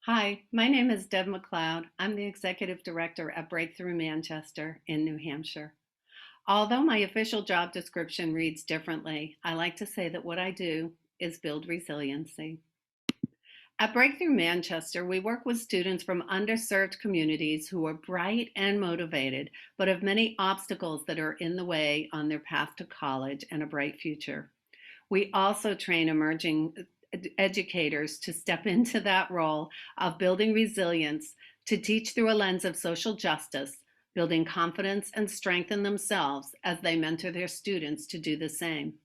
Hi, my name is Deb McLeod. I'm the Executive Director at Breakthrough Manchester in New Hampshire. Although my official job description reads differently, I like to say that what I do is build resiliency. At Breakthrough Manchester, we work with students from underserved communities who are bright and motivated, but have many obstacles that are in the way on their path to college and a bright future. We also train emerging educators to step into that role of building resilience to teach through a lens of social justice, building confidence and strength in themselves as they mentor their students to do the same.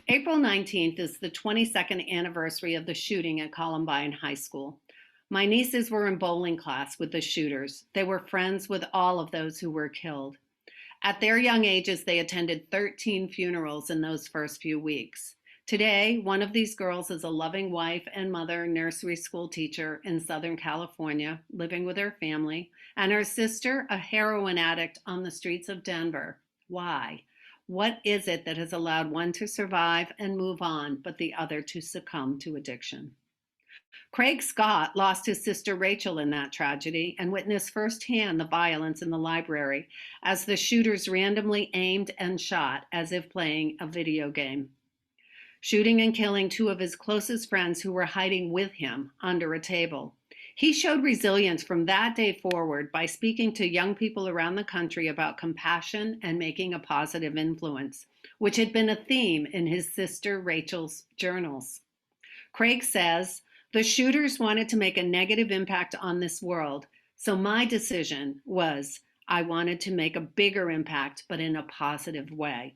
April 19th is the 22nd anniversary of the shooting at Columbine High School. My nieces were in bowling class with the shooters. They were friends with all of those who were killed. At their young ages, they attended 13 funerals in those first few weeks. Today, one of these girls is a loving wife and mother, nursery school teacher in Southern California, living with her family, and her sister, a heroin addict on the streets of Denver. Why? What is it that has allowed one to survive and move on, but the other to succumb to addiction? Craig Scott lost his sister Rachel in that tragedy and witnessed firsthand the violence in the library as the shooters randomly aimed and shot as if playing a video game, shooting and killing two of his closest friends who were hiding with him under a table. He showed resilience from that day forward by speaking to young people around the country about compassion and making a positive influence, which had been a theme in his sister Rachel's journals. Craig says, the shooters wanted to make a negative impact on this world, so my decision was I wanted to make a bigger impact, but in a positive way.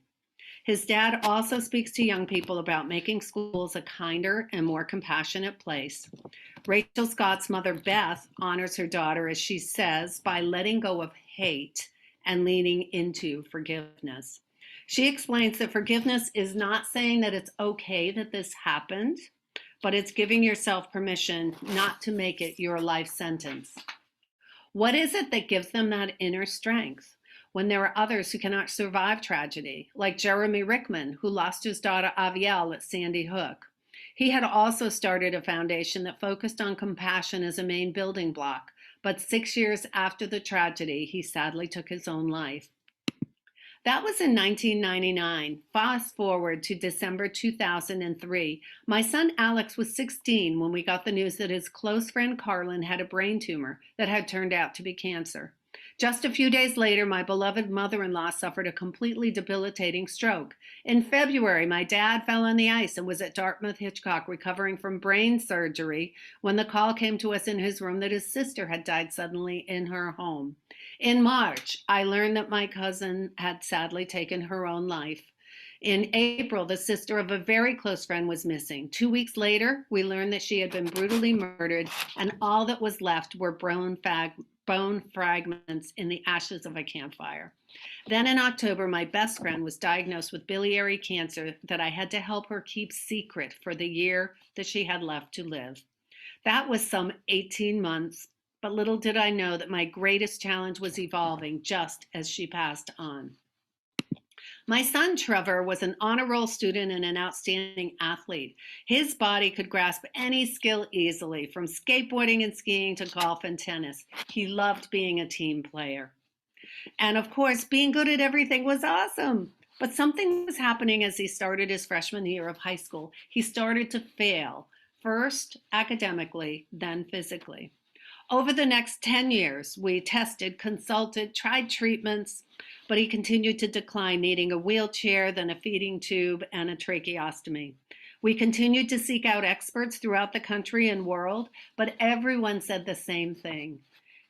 His dad also speaks to young people about making schools a kinder and more compassionate place. Rachel Scott's mother, Beth, honors her daughter, as she says, by letting go of hate and leaning into forgiveness. She explains that forgiveness is not saying that it's okay that this happened, but it's giving yourself permission not to make it your life sentence. What is it that gives them that inner strength when there are others who cannot survive tragedy, like Jeremy Rickman, who lost his daughter Avielle at Sandy Hook? He had also started a foundation that focused on compassion as a main building block, but 6 years after the tragedy, he sadly took his own life. That was in 1999. Fast forward to December 2003. My son Alex was 16 when we got the news that his close friend Carlin had a brain tumor that had turned out to be cancer. Just a few days later, my beloved mother-in-law suffered a completely debilitating stroke. In February, my dad fell on the ice and was at Dartmouth Hitchcock recovering from brain surgery when the call came to us in his room that his sister had died suddenly in her home. In March, I learned that my cousin had sadly taken her own life. In April, the sister of a very close friend was missing. 2 weeks later, we learned that she had been brutally murdered, and all that was left were bone fragments in the ashes of a campfire. Then in October, my best friend was diagnosed with biliary cancer that I had to help her keep secret for the year that she had left to live. That was some 18 months, but little did I know that my greatest challenge was evolving just as she passed on. My son Trevor was an honor roll student and an outstanding athlete. His body could grasp any skill easily, from skateboarding and skiing to golf and tennis. He loved being a team player. And of course, being good at everything was awesome. But something was happening as he started his freshman year of high school. He started to fail, first academically, then physically. Over the next 10 years, we tested, consulted, tried treatments, but he continued to decline, needing a wheelchair, then a feeding tube, and a tracheostomy. We continued to seek out experts throughout the country and world, but everyone said the same thing.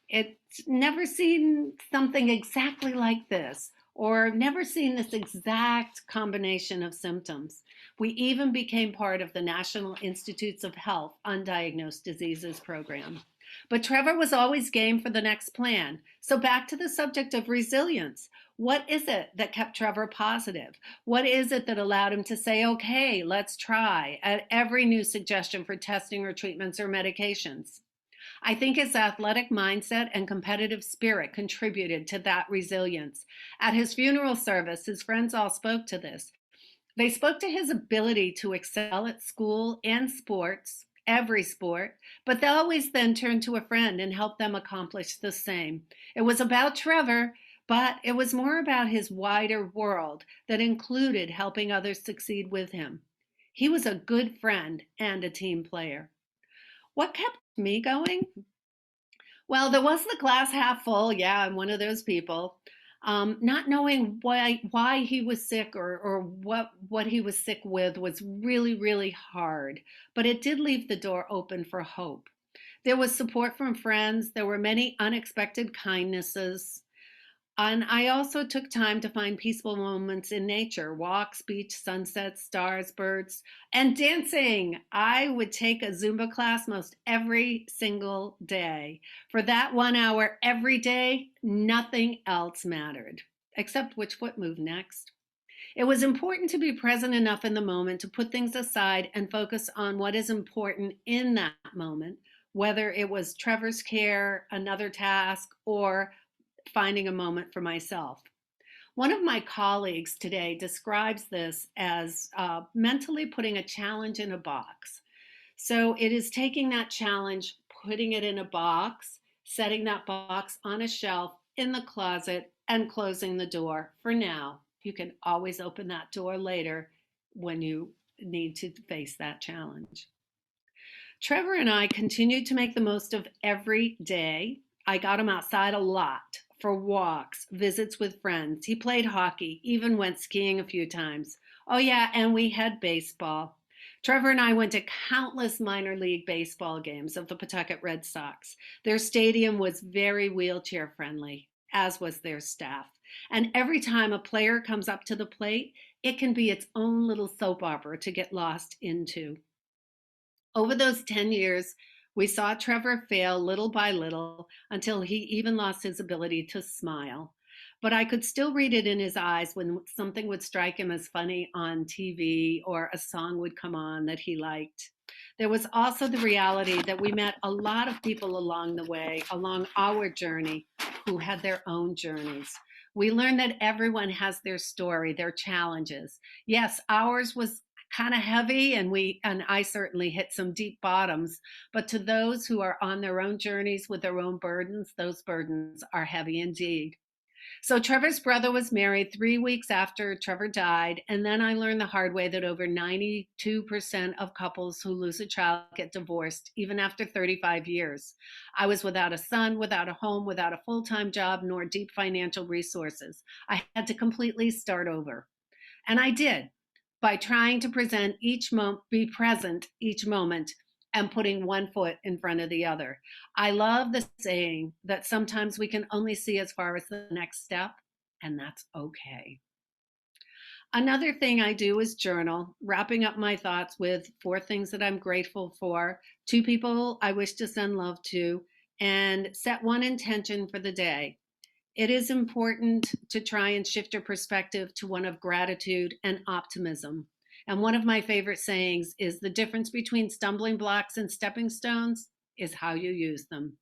It's never seen something exactly like this, or never seen this exact combination of symptoms. We even became part of the National Institutes of Health Undiagnosed Diseases program. But Trevor was always game for the next plan. So back to the subject of resilience. What is it that kept Trevor positive? What is it that allowed him to say, okay, let's try at every new suggestion for testing or treatments or medications? I think his athletic mindset and competitive spirit contributed to that resilience. At his funeral service, his friends all spoke to this. They spoke to his ability to excel at school and sports every sport, but they always then turned to a friend and helped them accomplish the same. It was about Trevor, but it was more about his wider world that included helping others succeed with him. He was a good friend and a team player. What kept me going? Well, there was the glass half full. Yeah, I'm one of those people. Not knowing why he was sick or what he was sick with was really, really hard. But it did leave the door open for hope. There was support from friends. There were many unexpected kindnesses. And I also took time to find peaceful moments in nature, walks, beach, sunsets, stars, birds, and dancing. I would take a Zumba class most every single day. For that 1 hour every day, nothing else mattered, except which foot moved next. It was important to be present enough in the moment to put things aside and focus on what is important in that moment, whether it was Trevor's care, another task, or finding a moment for myself. One of my colleagues today describes this as mentally putting a challenge in a box. So it is taking that challenge, putting it in a box, setting that box on a shelf in the closet, and closing the door for now. You can always open that door later when you need to face that challenge. Trevor and I continued to make the most of every day. I got him outside a lot for walks, visits with friends. He played hockey, even went skiing a few times. Oh, yeah, and we had baseball. Trevor and I went to countless minor league baseball games of the Pawtucket Red Sox. Their stadium was very wheelchair friendly, as was their staff. And every time a player comes up to the plate, it can be its own little soap opera to get lost into. Over those 10 years, we saw Trevor fail little by little until he even lost his ability to smile. But I could still read it in his eyes when something would strike him as funny on TV or a song would come on that he liked. There was also the reality that we met a lot of people along the way, along our journey, who had their own journeys. We learned that everyone has their story, their challenges. Yes, ours was kind of heavy and I certainly hit some deep bottoms, but to those who are on their own journeys with their own burdens, those burdens are heavy indeed. So Trevor's brother was married 3 weeks after Trevor died, and then I learned the hard way that over 92% of couples who lose a child get divorced even after 35 years. I was without a son, without a home, without a full-time job, nor deep financial resources. I had to completely start over. And I did by trying to be present each moment and putting one foot in front of the other. I love the saying that sometimes we can only see as far as the next step, and that's okay. Another thing I do is journal, wrapping up my thoughts with 4 things that I'm grateful for, 2 people I wish to send love to, and set one intention for the day. It is important to try and shift your perspective to one of gratitude and optimism. And one of my favorite sayings is the difference between stumbling blocks and stepping stones is how you use them.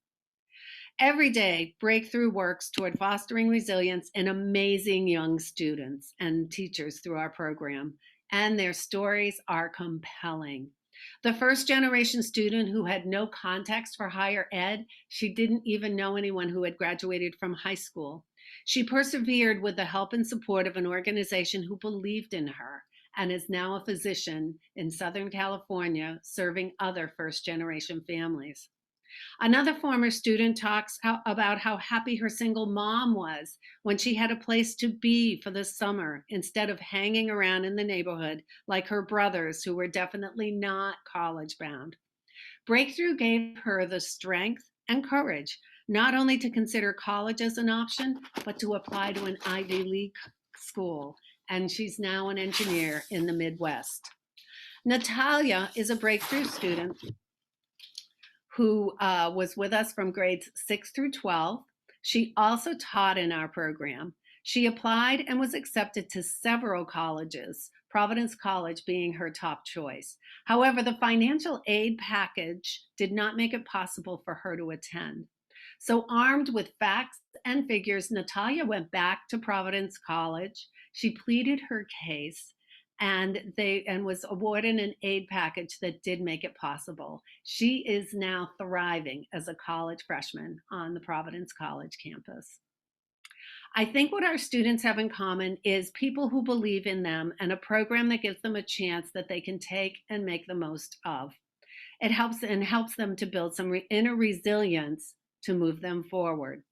Every day, Breakthrough works toward fostering resilience in amazing young students and teachers through our program, and their stories are compelling. The first generation student who had no context for higher ed, she didn't even know anyone who had graduated from high school. She persevered with the help and support of an organization who believed in her and is now a physician in Southern California serving other first generation families. Another former student talks about how happy her single mom was when she had a place to be for the summer instead of hanging around in the neighborhood like her brothers who were definitely not college bound. Breakthrough gave her the strength and courage not only to consider college as an option, but to apply to an Ivy League school. And she's now an engineer in the Midwest. Natalia is a Breakthrough student who was with us from grades 6 through 12. She also taught in our program. She applied and was accepted to several colleges, Providence College being her top choice. However, the financial aid package did not make it possible for her to attend. So, armed with facts and figures, Natalia went back to Providence College. She pleaded her case, and was awarded an aid package that did make it possible. She is now thriving as a college freshman on the Providence College campus. I think what our students have in common is people who believe in them and a program that gives them a chance that they can take and make the most of. It helps them to build some inner resilience to move them forward.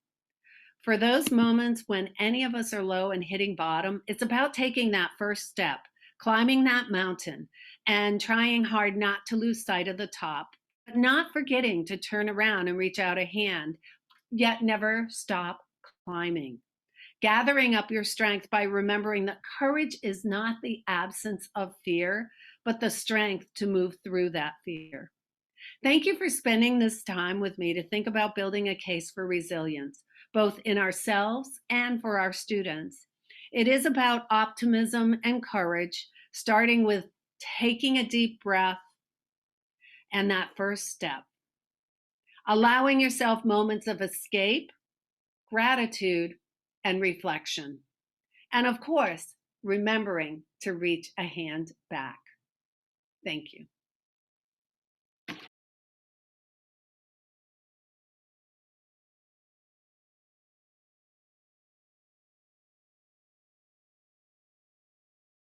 For those moments when any of us are low and hitting bottom, it's about taking that first step, climbing that mountain, and trying hard not to lose sight of the top, but not forgetting to turn around and reach out a hand, yet never stop climbing. Gathering up your strength by remembering that courage is not the absence of fear, but the strength to move through that fear. Thank you for spending this time with me to think about building a case for resilience, both in ourselves and for our students. It is about optimism and courage, starting with taking a deep breath and that first step, allowing yourself moments of escape, gratitude, and reflection. And of course, remembering to reach a hand back. Thank you.